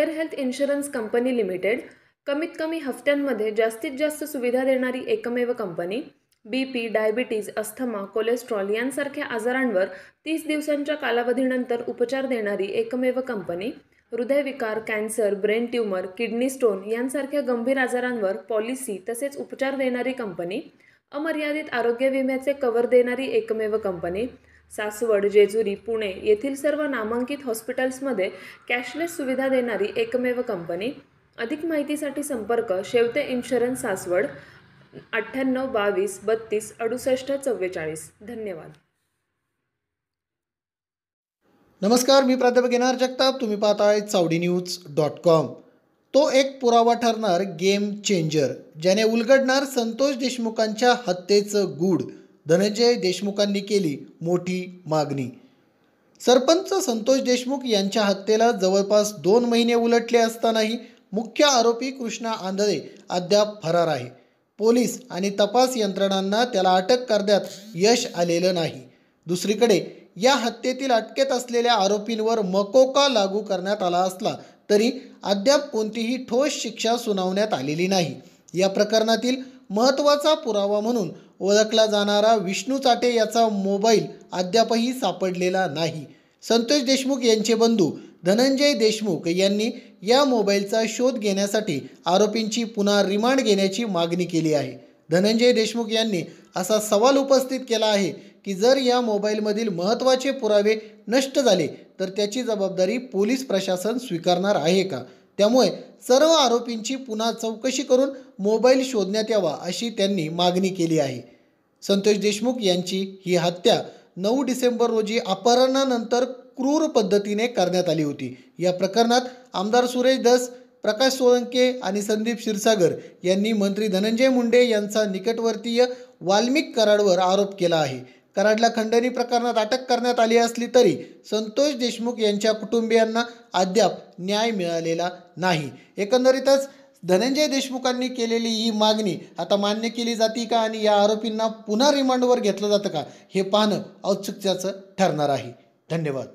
Fair health insurance company limited कमीत कमी हफ्त्यांमध्ये जास्तीत जास्त सुविधा देणारी एकमेव company. BP, diabetes, asthma, cholesterol यांसारख्या आजारांवर 30 दिवसांच्या कालावधीनंतर उपचार देणारी एकमेव कंपनी। हृदयविकार, cancer, brain tumour, kidney stone यांसारख्या गंभीर आजारांवर पॉलिसी तसेच उपचार देणारी कंपनी। अमर्यादित आरोग्य विम्याचे कव्हर देणारी एकमेव कंपनी। सासवड, जेजुरी, पुणे येथील सर्व नामांकित हॉस्पिटल्समध्ये कॅशलेस सुविधा देणारी एकमेव कंपनी। अधिक माहितीसाठी संपर्क शेवते इन्शुरन्स सासवड 98 22 32 68 44। धन्यवाद। नमस्कार, मी प्राध्यापक एन.आर. जगताप। तुम्ही पाहताय चावडीन्यूज.com। तो एक पुरावा ठरणार गेम चेंजर, ज्याने उलगडणार संतोष देशमुखांच्या हत्येचं गूढ। धनंजय देशमुखांनी केली मोठी मागणी। सरपंच संतोष देशमुख यांच्या हत्येला जवळपास 2 महिने उलटले असतानाही मुख्य आरोपी कृष्णा आंधळे अद्याप फरार आहे। पोलीस आणि तपास यंत्रणांना त्याला अटक करण्यात यश आलेलं नाही। दुसरीकडे या हत्येतील अटकेत असलेल्या आरोपींवर मकोका लागू करण्यात आला असला तरी अद्याप कोणतीही ठोस शिक्षा सुनावण्यात आलेली नाही। या प्रकरणातील महत्त्वाचा पुरावा म्हणून ओळखला जाणारा विष्णू चाटे याचा मोबाईल अद्यापही सापडलेला नाही। संतोष देशमुख यांचे बंधू धनंजय देशमुख यांनी या मोबाईलचा शोध घेण्यासाठी आरोपींची पुन्हा रिमांड घेण्याची मागणी केली आहे। धनंजय देशमुख यांनी असा सवाल उपस्थित केला आहे की जर या मोबाईलमधील महत्त्वाचे पुरावे नष्ट झाले तर त्याची जबाबदारी पोलीस प्रशासन स्वीकारणार आहे का? त्यामुळे सर्व आरोपींची पुन्हा चौकशी करून मोबाईल शोधण्यात यावा अशी त्यांनी मागणी केली आहे। संतोष देशमुख यांची ही हत्या 9 डिसेंबर रोजी अपहरणानंतर क्रूर पद्धतीने करण्यात आली होती। या प्रकरणात आमदार सुरेश धस, प्रकाश सोळंके आणि संदीप क्षीरसागर यांनी मंत्री धनंजय मुंडे यांचा निकटवर्तीय वाल्मिक कराडवर आरोप केला आहे। कराडला खंडणी प्रकरणात अटक करण्यात आली असली तरी संतोष देशमुख यांच्या कुटुंबियांना अद्याप न्याय मिळालेला नाही। एकंदरीतच धनंजय देशमुखांनी केलेली ही मागणी आता मान्य केली जाते का आणि या आरोपींना पुन्हा रिमांडवर घेतलं जातं का, हे पाहणं औत्सुक्याचं ठरणार आहे। धन्यवाद।